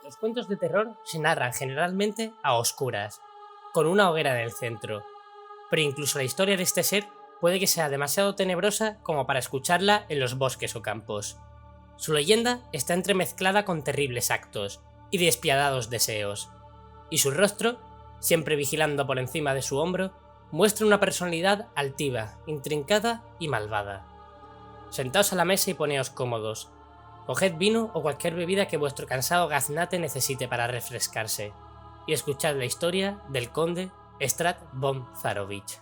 Los cuentos de terror se narran generalmente a oscuras, con una hoguera en el centro, pero incluso la historia de este ser puede que sea demasiado tenebrosa como para escucharla en los bosques o campos. Su leyenda está entremezclada con terribles actos y despiadados deseos, y su rostro, siempre vigilando por encima de su hombro, muestra una personalidad altiva, intrincada y malvada. Sentaos a la mesa y poneos cómodos. Coged vino o cualquier bebida que vuestro cansado gaznate necesite para refrescarse, y escuchad la historia del conde Strad von Zarovich.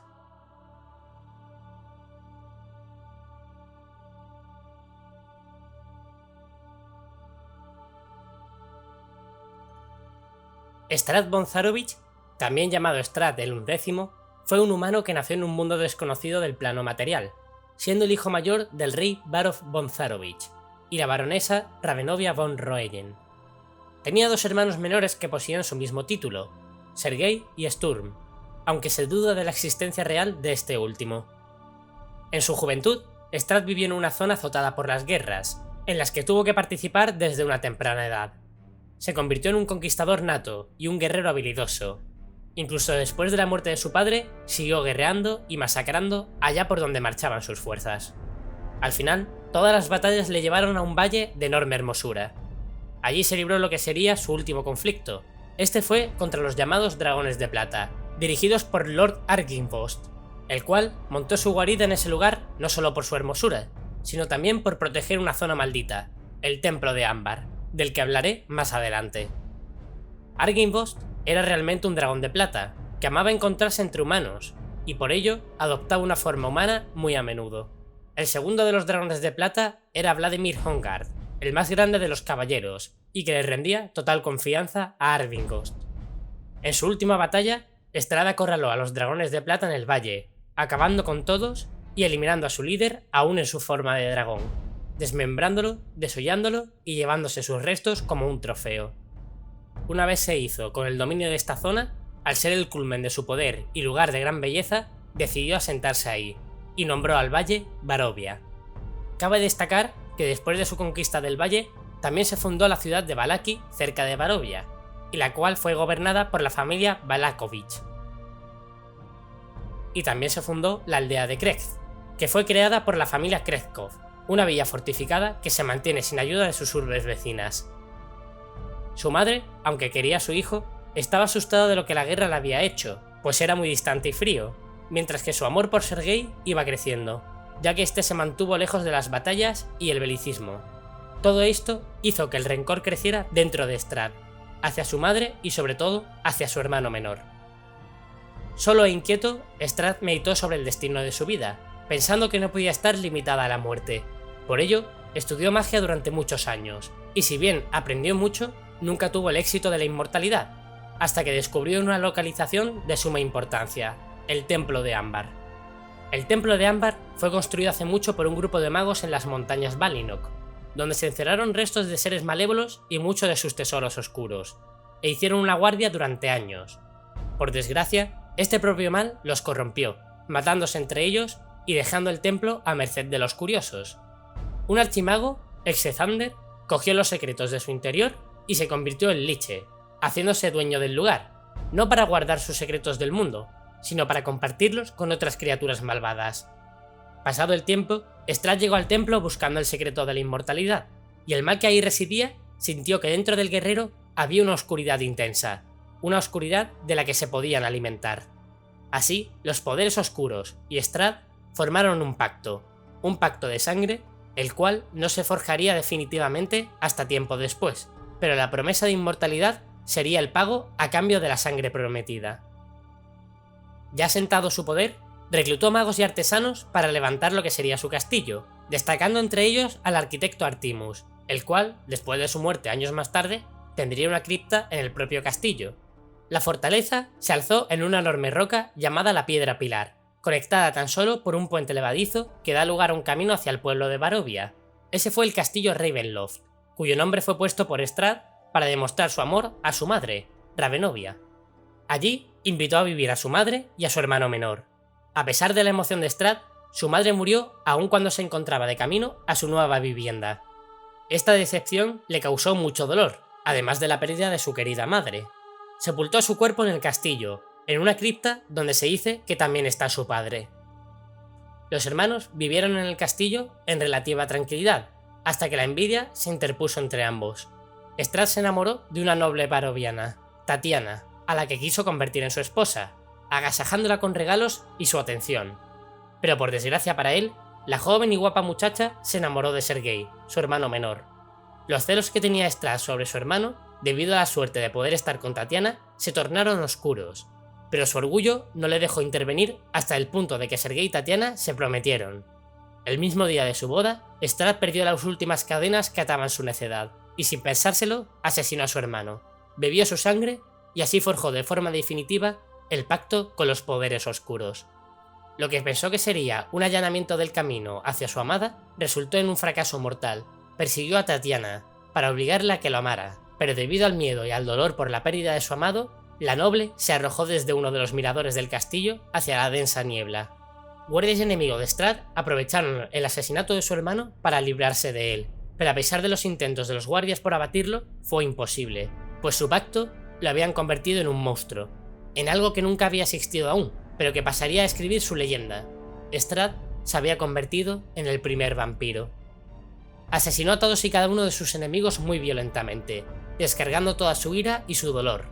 Strad von Zarovich, también llamado Strad el XI, fue un humano que nació en un mundo desconocido del plano material, siendo el hijo mayor del rey Barof von Zarovich y la baronesa Ravenovia von Roegen. Tenía dos hermanos menores que poseían su mismo título, Sergei y Sturm, aunque se duda de la existencia real de este último. En su juventud, Strad vivió en una zona azotada por las guerras, en las que tuvo que participar desde una temprana edad. Se convirtió en un conquistador nato y un guerrero habilidoso. Incluso después de la muerte de su padre, siguió guerreando y masacrando allá por donde marchaban sus fuerzas. Al final, todas las batallas le llevaron a un valle de enorme hermosura. Allí se libró lo que sería su último conflicto. Este fue contra los llamados Dragones de Plata, dirigidos por Lord Argynvost, el cual montó su guarida en ese lugar no solo por su hermosura, sino también por proteger una zona maldita, el Templo de Ámbar, del que hablaré más adelante. Argynvost era realmente un dragón de plata, que amaba encontrarse entre humanos, y por ello adoptaba una forma humana muy a menudo. El segundo de los dragones de plata era Vladimir Hongard, el más grande de los caballeros, y que le rendía total confianza a Argynvost. En su última batalla, Strad acorraló a los dragones de plata en el valle, acabando con todos y eliminando a su líder aún en su forma de dragón, desmembrándolo, desollándolo y llevándose sus restos como un trofeo. Una vez se hizo con el dominio de esta zona, al ser el culmen de su poder y lugar de gran belleza, decidió asentarse ahí, y nombró al valle Barovia. Cabe destacar que después de su conquista del valle, también se fundó la ciudad de Valaquia cerca de Barovia, y la cual fue gobernada por la familia Valakovich. Y también se fundó la aldea de Krekz, que fue creada por la familia Krezkov, una villa fortificada que se mantiene sin ayuda de sus urbes vecinas. Su madre, aunque quería a su hijo, estaba asustada de lo que la guerra le había hecho, pues era muy distante y frío, mientras que su amor por Sergei iba creciendo, ya que este se mantuvo lejos de las batallas y el belicismo. Todo esto hizo que el rencor creciera dentro de Strad, hacia su madre y sobre todo hacia su hermano menor. Solo e inquieto, Strad meditó sobre el destino de su vida, pensando que no podía estar limitada a la muerte. Por ello, estudió magia durante muchos años, y si bien aprendió mucho, nunca tuvo el éxito de la inmortalidad, hasta que descubrió una localización de suma importancia, el Templo de Ámbar. El Templo de Ámbar fue construido hace mucho por un grupo de magos en las montañas Valinok, donde se encerraron restos de seres malévolos y muchos de sus tesoros oscuros, e hicieron una guardia durante años. Por desgracia, este propio mal los corrompió, matándose entre ellos y dejando el templo a merced de los curiosos. Un archimago, Exezander, cogió los secretos de su interior y se convirtió en Liche, haciéndose dueño del lugar, no para guardar sus secretos del mundo, sino para compartirlos con otras criaturas malvadas. Pasado el tiempo, Strad llegó al templo buscando el secreto de la inmortalidad, y el mal que ahí residía sintió que dentro del guerrero había una oscuridad intensa, una oscuridad de la que se podían alimentar. Así, los poderes oscuros y Strad formaron un pacto de sangre, el cual no se forjaría definitivamente hasta tiempo después, pero la promesa de inmortalidad sería el pago a cambio de la sangre prometida. Ya asentado su poder, reclutó magos y artesanos para levantar lo que sería su castillo, destacando entre ellos al arquitecto Artimus, el cual, después de su muerte años más tarde, tendría una cripta en el propio castillo. La fortaleza se alzó en una enorme roca llamada la Piedra Pilar, conectada tan solo por un puente levadizo que da lugar a un camino hacia el pueblo de Barovia. Ese fue el castillo Ravenloft, cuyo nombre fue puesto por Strad para demostrar su amor a su madre, Ravenovia. Allí invitó a vivir a su madre y a su hermano menor. A pesar de la emoción de Strad, su madre murió aun cuando se encontraba de camino a su nueva vivienda. Esta decepción le causó mucho dolor, además de la pérdida de su querida madre. Sepultó su cuerpo en el castillo, en una cripta donde se dice que también está su padre. Los hermanos vivieron en el castillo en relativa tranquilidad, hasta que la envidia se interpuso entre ambos. Strahd se enamoró de una noble baroviana, Tatiana, a la que quiso convertir en su esposa, agasajándola con regalos y su atención. Pero por desgracia para él, la joven y guapa muchacha se enamoró de Sergei, su hermano menor. Los celos que tenía Strahd sobre su hermano, debido a la suerte de poder estar con Tatiana, se tornaron oscuros, pero su orgullo no le dejó intervenir hasta el punto de que Sergei y Tatiana se prometieron. El mismo día de su boda, Strahd perdió las últimas cadenas que ataban su necedad, y sin pensárselo, asesinó a su hermano, bebió su sangre y así forjó de forma definitiva el pacto con los poderes oscuros. Lo que pensó que sería un allanamiento del camino hacia su amada, resultó en un fracaso mortal. Persiguió a Tatiana para obligarla a que lo amara, pero debido al miedo y al dolor por la pérdida de su amado, la noble se arrojó desde uno de los miradores del castillo hacia la densa niebla. Guardias y enemigos de Strahd aprovecharon el asesinato de su hermano para librarse de él, pero a pesar de los intentos de los guardias por abatirlo, fue imposible, pues su pacto lo habían convertido en un monstruo, en algo que nunca había existido aún, pero que pasaría a escribir su leyenda. Strahd se había convertido en el primer vampiro. Asesinó a todos y cada uno de sus enemigos muy violentamente, descargando toda su ira y su dolor.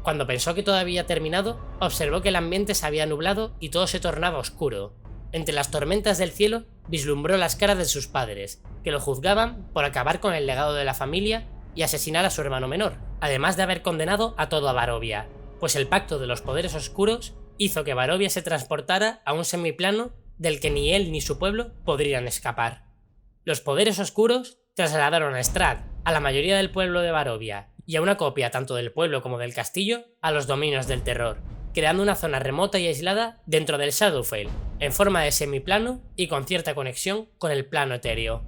Cuando pensó que todo había terminado, observó que el ambiente se había nublado y todo se tornaba oscuro. Entre las tormentas del cielo, vislumbró las caras de sus padres, que lo juzgaban por acabar con el legado de la familia y asesinar a su hermano menor, además de haber condenado a toda Barovia, pues el pacto de los poderes oscuros hizo que Barovia se transportara a un semiplano del que ni él ni su pueblo podrían escapar. Los poderes oscuros trasladaron a Strahd, a la mayoría del pueblo de Barovia, y a una copia tanto del pueblo como del castillo, a los dominios del terror, creando una zona remota y aislada dentro del Shadowfell, en forma de semiplano y con cierta conexión con el plano etéreo.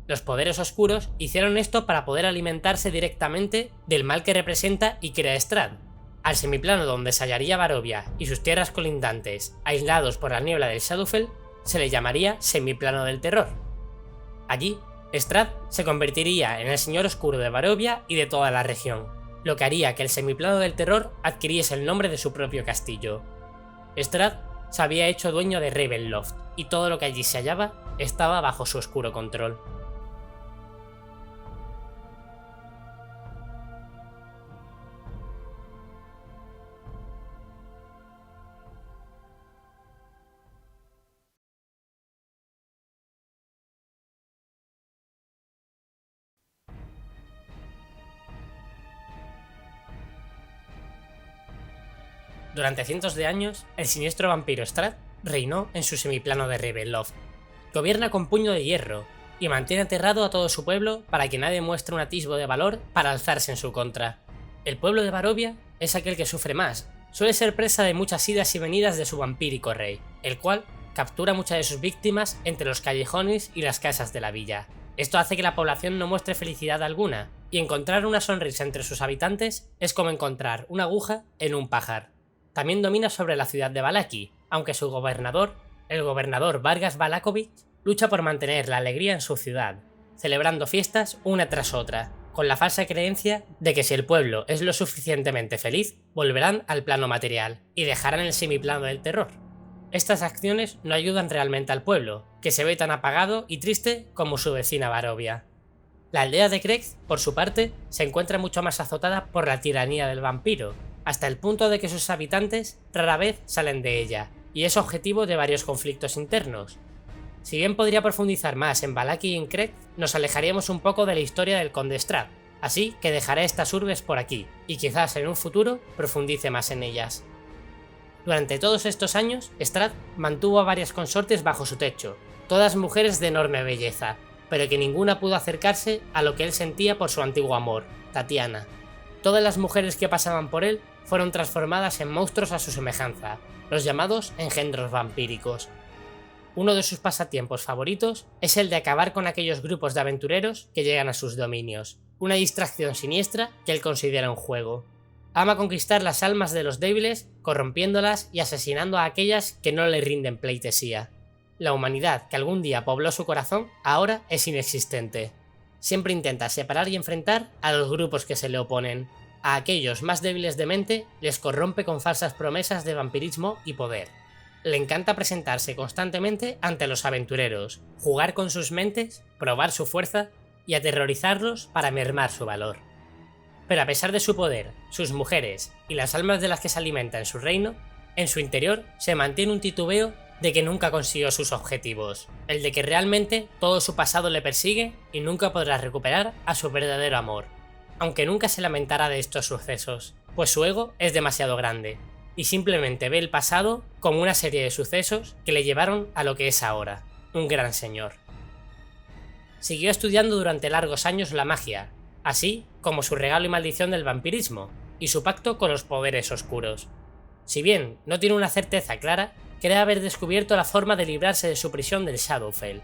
Los poderes oscuros hicieron esto para poder alimentarse directamente del mal que representa y crea Strahd. Al semiplano donde se hallaría Barovia y sus tierras colindantes, aislados por la niebla del Shadowfell, se le llamaría semiplano del terror. Allí, Strahd se convertiría en el señor oscuro de Barovia y de toda la región, lo que haría que el semiplano del terror adquiriese el nombre de su propio castillo. Strahd se había hecho dueño de Ravenloft, y todo lo que allí se hallaba estaba bajo su oscuro control. Durante cientos de años, el siniestro vampiro Strahd reinó en su semiplano de Ravenloft. Gobierna con puño de hierro y mantiene aterrado a todo su pueblo para que nadie muestre un atisbo de valor para alzarse en su contra. El pueblo de Barovia es aquel que sufre más, suele ser presa de muchas idas y venidas de su vampírico rey, el cual captura muchas de sus víctimas entre los callejones y las casas de la villa. Esto hace que la población no muestre felicidad alguna, y encontrar una sonrisa entre sus habitantes es como encontrar una aguja en un pajar. También domina sobre la ciudad de Vallaki, aunque su gobernador, el gobernador Vargas Valakovich, lucha por mantener la alegría en su ciudad, celebrando fiestas una tras otra, con la falsa creencia de que si el pueblo es lo suficientemente feliz, volverán al plano material y dejarán el semiplano del terror. Estas acciones no ayudan realmente al pueblo, que se ve tan apagado y triste como su vecina Barovia. La aldea de Crexth, por su parte, se encuentra mucho más azotada por la tiranía del vampiro, hasta el punto de que sus habitantes rara vez salen de ella, y es objetivo de varios conflictos internos. Si bien podría profundizar más en Vallaki y en Crexth, nos alejaríamos un poco de la historia del conde Strahd, así que dejaré estas urbes por aquí, y quizás en un futuro profundice más en ellas. Durante todos estos años, Strahd mantuvo a varias consortes bajo su techo, todas mujeres de enorme belleza, pero que ninguna pudo acercarse a lo que él sentía por su antiguo amor, Tatiana. Todas las mujeres que pasaban por él fueron transformadas en monstruos a su semejanza, los llamados engendros vampíricos. Uno de sus pasatiempos favoritos es el de acabar con aquellos grupos de aventureros que llegan a sus dominios, una distracción siniestra que él considera un juego. Ama conquistar las almas de los débiles, corrompiéndolas y asesinando a aquellas que no le rinden pleitesía. La humanidad que algún día pobló su corazón ahora es inexistente. siempre intenta separar y enfrentar a los grupos que se le oponen. A aquellos más débiles de mente les corrompe con falsas promesas de vampirismo y poder. Le encanta presentarse constantemente ante los aventureros, jugar con sus mentes, probar su fuerza y aterrorizarlos para mermar su valor. Pero a pesar de su poder, sus mujeres y las almas de las que se alimenta en su reino, en su interior se mantiene un titubeo de que nunca consiguió sus objetivos, el de que realmente todo su pasado le persigue y nunca podrá recuperar a su verdadero amor, aunque nunca se lamentará de estos sucesos, pues su ego es demasiado grande, y simplemente ve el pasado como una serie de sucesos que le llevaron a lo que es ahora, un gran señor. Siguió estudiando durante largos años la magia, así como su regalo y maldición del vampirismo, y su pacto con los poderes oscuros. Si bien no tiene una certeza clara, cree haber descubierto la forma de librarse de su prisión del Shadowfell.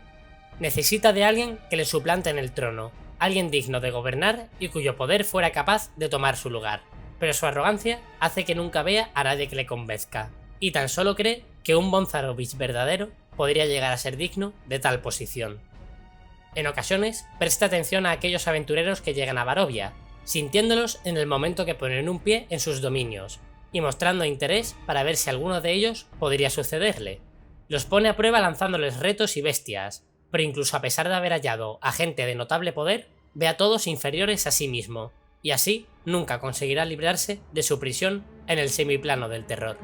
Necesita de alguien que le suplante en el trono, alguien digno de gobernar y cuyo poder fuera capaz de tomar su lugar. Pero su arrogancia hace que nunca vea a nadie que le convenzca, y tan solo cree que un Bonzarovich verdadero podría llegar a ser digno de tal posición. En ocasiones, presta atención a aquellos aventureros que llegan a Barovia, sintiéndolos en el momento que ponen un pie en sus dominios, y mostrando interés para ver si alguno de ellos podría sucederle. Los pone a prueba lanzándoles retos y bestias, pero incluso a pesar de haber hallado a gente de notable poder, ve a todos inferiores a sí mismo, y así nunca conseguirá librarse de su prisión en el semiplano del terror.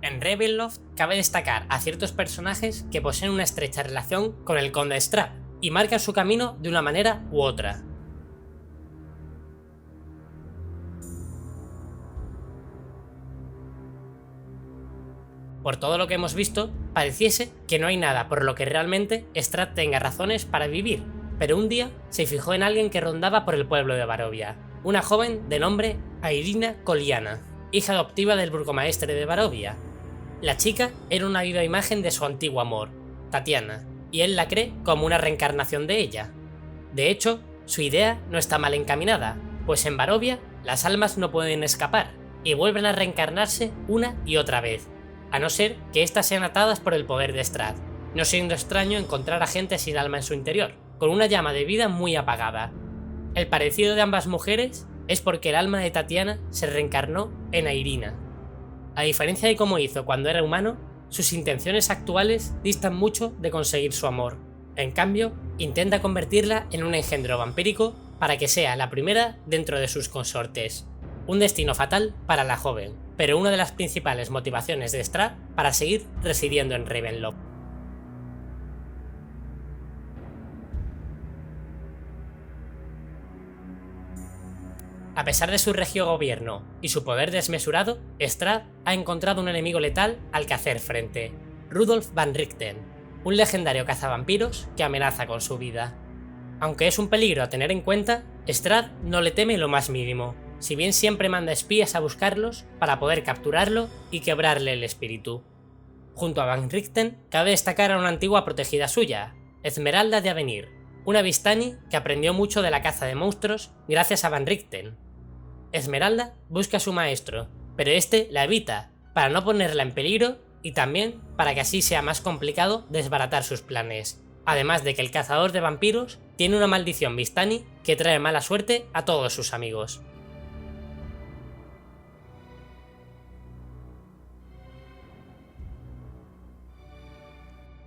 En Ravenloft cabe destacar a ciertos personajes que poseen una estrecha relación con el Conde Strahd y marcan su camino de una manera u otra. Por todo lo que hemos visto, pareciese que no hay nada por lo que realmente Strahd tenga razones para vivir, pero un día se fijó en alguien que rondaba por el pueblo de Barovia, una joven de nombre Irina Koliana, hija adoptiva del burgomaestre de Barovia. La chica era una viva imagen de su antiguo amor, Tatiana, y él la cree como una reencarnación de ella. De hecho, su idea no está mal encaminada, pues en Barovia las almas no pueden escapar, y vuelven a reencarnarse una y otra vez, a no ser que éstas sean atadas por el poder de Strahd, no siendo extraño encontrar a gente sin alma en su interior, con una llama de vida muy apagada. El parecido de ambas mujeres es porque el alma de Tatiana se reencarnó en Irina. A diferencia de cómo hizo cuando era humano, sus intenciones actuales distan mucho de conseguir su amor. En cambio, intenta convertirla en un engendro vampírico para que sea la primera dentro de sus consortes. Un destino fatal para la joven, pero una de las principales motivaciones de Strahd para seguir residiendo en Ravenloft. A pesar de su regio gobierno y su poder desmesurado, Strahd ha encontrado un enemigo letal al que hacer frente, Rudolf van Richten, un legendario cazavampiros que amenaza con su vida. Aunque es un peligro a tener en cuenta, Strahd no le teme lo más mínimo, si bien siempre manda espías a buscarlos para poder capturarlo y quebrarle el espíritu. Junto a van Richten, cabe destacar a una antigua protegida suya, Esmeralda de Avenir, una Vistani que aprendió mucho de la caza de monstruos gracias a van Richten. Esmeralda busca a su maestro, pero este la evita para no ponerla en peligro y también para que así sea más complicado desbaratar sus planes, además de que el cazador de vampiros tiene una maldición Vistani que trae mala suerte a todos sus amigos.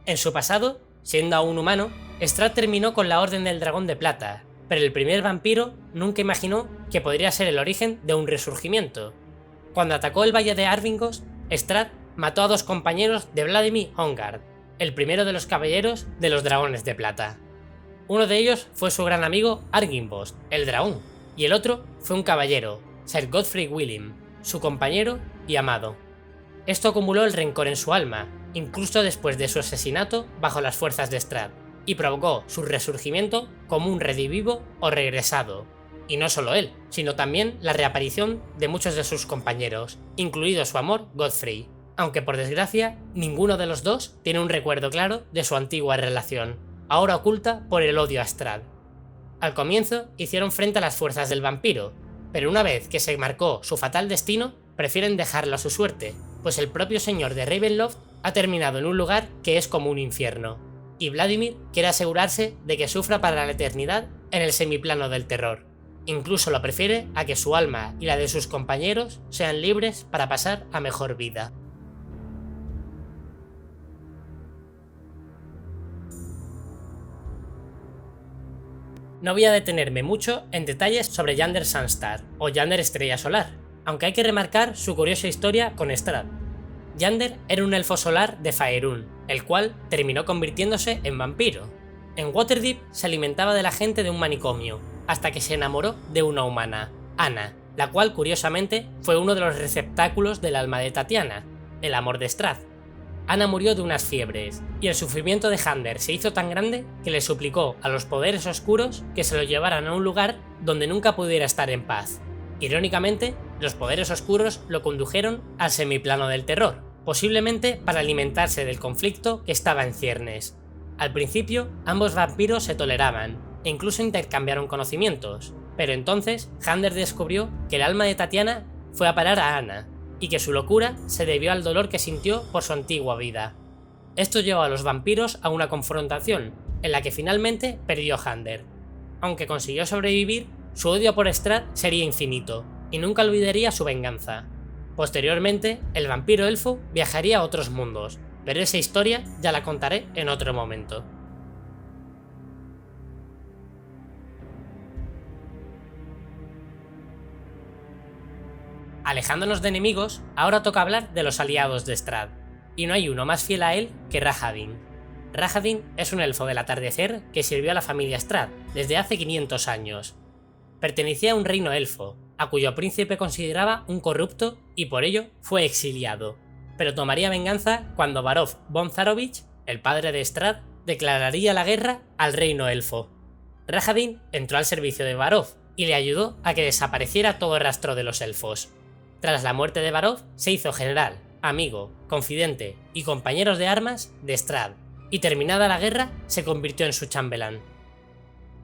En su pasado, siendo aún humano, Strahd terminó con la Orden del Dragón de Plata, pero el primer vampiro nunca imaginó que podría ser el origen de un resurgimiento. Cuando atacó el Valle de Arvingos, Strahd mató a dos compañeros de Vladimir Hongard, el primero de los caballeros de los Dragones de Plata. Uno de ellos fue su gran amigo Argynvost, el dragón, y el otro fue un caballero, Sir Godfrey Willem, su compañero y amado. Esto acumuló el rencor en su alma, incluso después de su asesinato bajo las fuerzas de Strahd, y provocó su resurgimiento como un redivivo o regresado. Y no solo él, sino también la reaparición de muchos de sus compañeros, incluido su amor Godfrey, aunque por desgracia ninguno de los dos tiene un recuerdo claro de su antigua relación, ahora oculta por el odio a Strahd. Al comienzo hicieron frente a las fuerzas del vampiro, pero una vez que se marcó su fatal destino, prefieren dejarlo a su suerte, pues el propio señor de Ravenloft ha terminado en un lugar que es como un infierno, y Vladimir quiere asegurarse de que sufra para la eternidad en el semiplano del terror. Incluso lo prefiere a que su alma y la de sus compañeros sean libres para pasar a mejor vida. No voy a detenerme mucho en detalles sobre Yander Sunstar o Yander Estrella Solar, aunque hay que remarcar su curiosa historia con Strahd. Yander era un elfo solar de Faerun, el cual terminó convirtiéndose en vampiro. En Waterdeep se alimentaba de la gente de un manicomio, hasta que se enamoró de una humana, Anna, la cual curiosamente fue uno de los receptáculos del alma de Tatiana, el amor de Strahd. Anna murió de unas fiebres, y el sufrimiento de Yander se hizo tan grande que le suplicó a los poderes oscuros que se lo llevaran a un lugar donde nunca pudiera estar en paz. Irónicamente, los poderes oscuros lo condujeron al semiplano del terror, posiblemente para alimentarse del conflicto que estaba en ciernes. Al principio, ambos vampiros se toleraban, e incluso intercambiaron conocimientos, pero entonces Yander descubrió que el alma de Tatiana fue a parar a Anna, y que su locura se debió al dolor que sintió por su antigua vida. Esto llevó a los vampiros a una confrontación, en la que finalmente perdió Yander. Aunque consiguió sobrevivir, su odio por Strahd sería infinito, y nunca olvidaría su venganza. Posteriormente, el vampiro elfo viajaría a otros mundos, pero esa historia ya la contaré en otro momento. Alejándonos de enemigos, ahora toca hablar de los aliados de Strahd, y no hay uno más fiel a él que Rahadin. Rahadin es un elfo del atardecer que sirvió a la familia Strahd desde hace 500 años. Pertenecía a un reino elfo, a cuyo príncipe consideraba un corrupto y por ello fue exiliado, pero tomaría venganza cuando Varov von Zarovich, el padre de Strahd, declararía la guerra al reino elfo. Rahadin entró al servicio de Varov y le ayudó a que desapareciera todo rastro de los elfos. Tras la muerte de Varov, se hizo general, amigo, confidente y compañero de armas de Strahd, y terminada la guerra, se convirtió en su chambelán.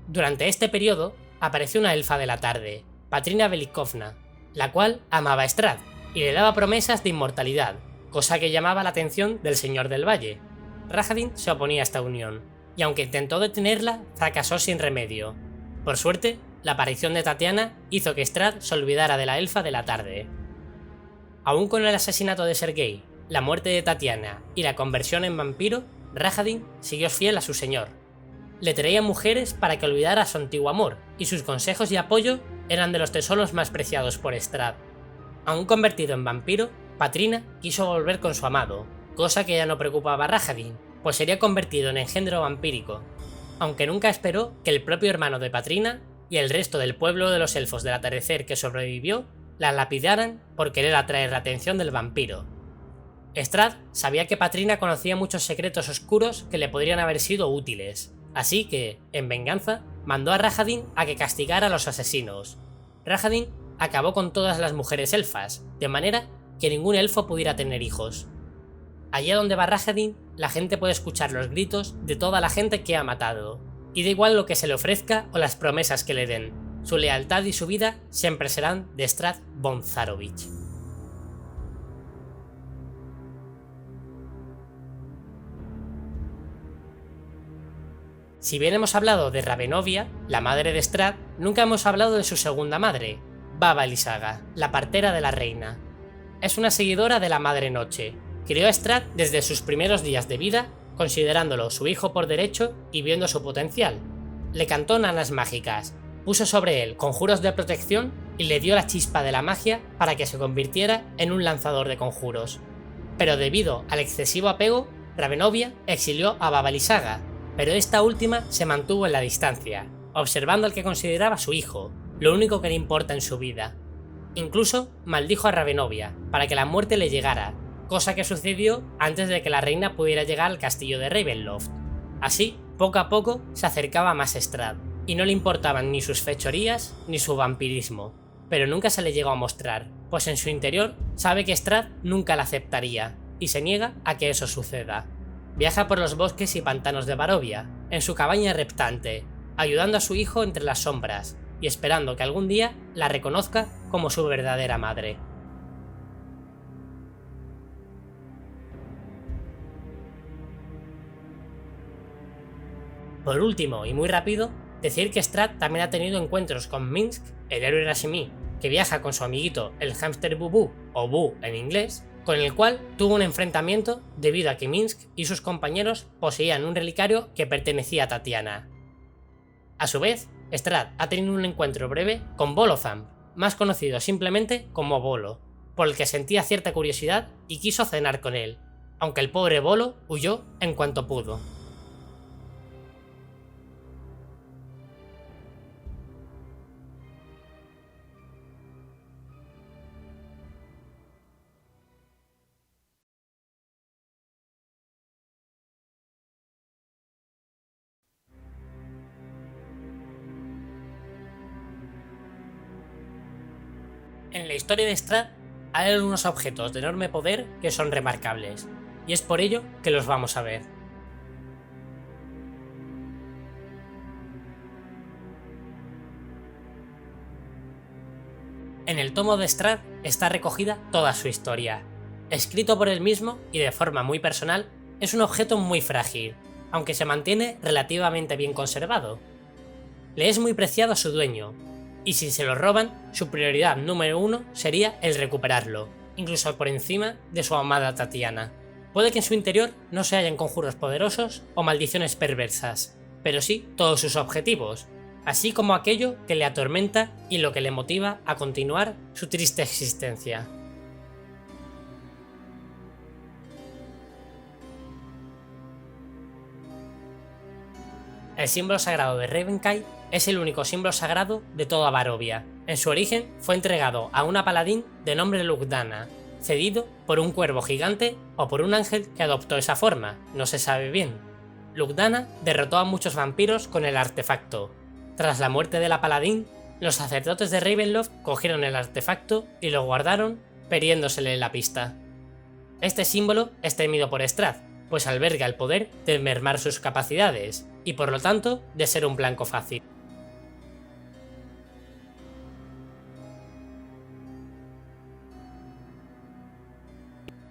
Durante este periodo, apareció una elfa de la tarde, Patrina Velikovna, la cual amaba a Strahd y le daba promesas de inmortalidad, cosa que llamaba la atención del Señor del Valle. Rahadin se oponía a esta unión, y aunque intentó detenerla, fracasó sin remedio. Por suerte, la aparición de Tatiana hizo que Strahd se olvidara de la elfa de la tarde. Aún con el asesinato de Sergei, la muerte de Tatiana y la conversión en vampiro, Rahadin siguió fiel a su señor. Le traía mujeres para que olvidara su antiguo amor, y sus consejos y apoyo eran de los tesoros más preciados por Strahd. Aún convertido en vampiro, Patrina quiso volver con su amado, cosa que ya no preocupaba a Rahadin, pues sería convertido en engendro vampírico, aunque nunca esperó que el propio hermano de Patrina y el resto del pueblo de los elfos del atardecer que sobrevivió la lapidaran por querer atraer la atención del vampiro. Strahd sabía que Patrina conocía muchos secretos oscuros que le podrían haber sido útiles, así que, en venganza, mandó a Rahadin a que castigara a los asesinos. Rahadin acabó con todas las mujeres elfas, de manera que ningún elfo pudiera tener hijos. Allá donde va Rahadin, la gente puede escuchar los gritos de toda la gente que ha matado, y da igual lo que se le ofrezca o las promesas que le den. Su lealtad y su vida siempre serán de Strahd von Zarovich. Si bien hemos hablado de Ravenovia, la madre de Strahd, nunca hemos hablado de su segunda madre, Baba Lysaga, la partera de la reina. Es una seguidora de la Madre Noche. Crió a Strahd desde sus primeros días de vida, considerándolo su hijo por derecho y viendo su potencial. Le cantó nanas mágicas, puso sobre él conjuros de protección y le dio la chispa de la magia para que se convirtiera en un lanzador de conjuros. Pero debido al excesivo apego, Ravenovia exilió a Baba Lysaga, pero esta última se mantuvo en la distancia, observando al que consideraba su hijo, lo único que le importa en su vida. Incluso maldijo a Ravenovia para que la muerte le llegara, cosa que sucedió antes de que la reina pudiera llegar al castillo de Ravenloft. Así, poco a poco, se acercaba más a Strahd, y no le importaban ni sus fechorías ni su vampirismo, pero nunca se le llegó a mostrar, pues en su interior sabe que Strahd nunca la aceptaría, y se niega a que eso suceda. Viaja por los bosques y pantanos de Barovia, en su cabaña reptante, ayudando a su hijo entre las sombras, y esperando que algún día la reconozca como su verdadera madre. Por último, y muy rápido, decir que Strahd también ha tenido encuentros con Minsc, el héroe Rashmi, que viaja con su amiguito el hámster Bubu, o Bu en inglés, con el cual tuvo un enfrentamiento debido a que Minsc y sus compañeros poseían un relicario que pertenecía a Tatiana. A su vez, Strahd ha tenido un encuentro breve con Volothamp, más conocido simplemente como Volo, por el que sentía cierta curiosidad y quiso cenar con él, aunque el pobre Volo huyó en cuanto pudo. En la historia de Strahd hay algunos objetos de enorme poder que son remarcables, y es por ello que los vamos a ver. En el tomo de Strahd está recogida toda su historia. Escrito por él mismo y de forma muy personal, es un objeto muy frágil, aunque se mantiene relativamente bien conservado. Le es muy preciado a su dueño, y si se lo roban, su prioridad número uno sería el recuperarlo, incluso por encima de su amada Tatiana. Puede que en su interior no se hallen conjuros poderosos o maldiciones perversas, pero sí todos sus objetivos, así como aquello que le atormenta y lo que le motiva a continuar su triste existencia. El símbolo sagrado de Ravenkite es el único símbolo sagrado de toda Barovia. En su origen fue entregado a una paladín de nombre Lugdana, cedido por un cuervo gigante o por un ángel que adoptó esa forma, no se sabe bien. Lugdana derrotó a muchos vampiros con el artefacto. Tras la muerte de la paladín, los sacerdotes de Ravenloft cogieron el artefacto y lo guardaron, perdiéndosele la pista. Este símbolo es temido por Strahd, pues alberga el poder de mermar sus capacidades, y por lo tanto de ser un blanco fácil.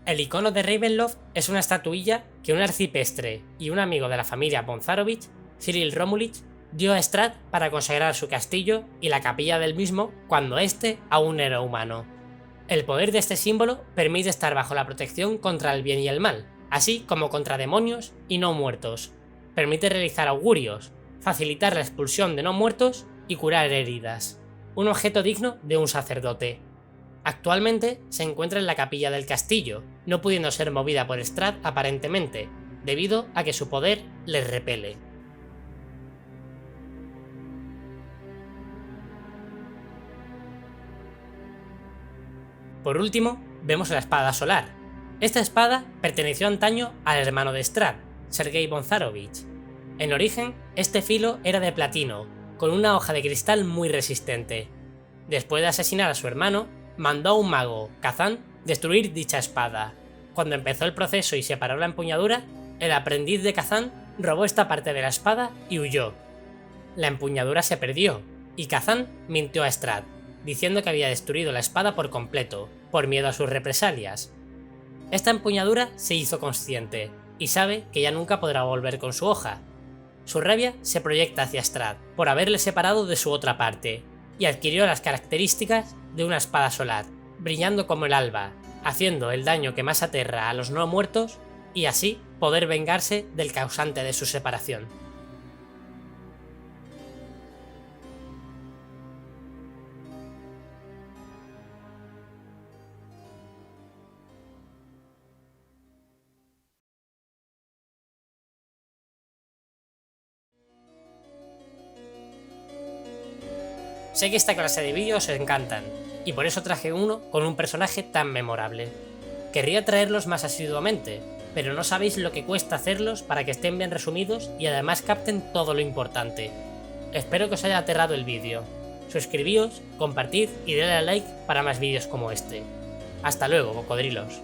El icono de Ravenloft es una estatuilla que un arcipreste y un amigo de la familia von Zarovich, Cyril Romulich, dio a Strahd para consagrar su castillo y la capilla del mismo cuando éste aún era humano. El poder de este símbolo permite estar bajo la protección contra el bien y el mal, así como contra demonios y no muertos. Permite realizar augurios, facilitar la expulsión de no muertos y curar heridas. Un objeto digno de un sacerdote. Actualmente se encuentra en la capilla del castillo, no pudiendo ser movida por Strahd aparentemente, debido a que su poder le repele. Por último, vemos la espada solar. Esta espada perteneció antaño al hermano de Strahd, Sergei von Zarovich. En origen, este filo era de platino, con una hoja de cristal muy resistente. Después de asesinar a su hermano, mandó a un mago, Kazan, destruir dicha espada. Cuando empezó el proceso y separó la empuñadura, el aprendiz de Kazan robó esta parte de la espada y huyó. La empuñadura se perdió, y Kazan mintió a Strahd, diciendo que había destruido la espada por completo, por miedo a sus represalias. Esta empuñadura se hizo consciente, y sabe que ya nunca podrá volver con su hoja. Su rabia se proyecta hacia Strahd, por haberle separado de su otra parte, y adquirió las características de una espada solar, brillando como el alba, haciendo el daño que más aterra a los no muertos, y así poder vengarse del causante de su separación. Sé que esta clase de vídeos os encantan, y por eso traje uno con un personaje tan memorable. Querría traerlos más asiduamente, pero no sabéis lo que cuesta hacerlos para que estén bien resumidos y además capten todo lo importante. Espero que os haya aterrado el vídeo. Suscribíos, compartid y dadle a like para más vídeos como este. Hasta luego, cocodrilos.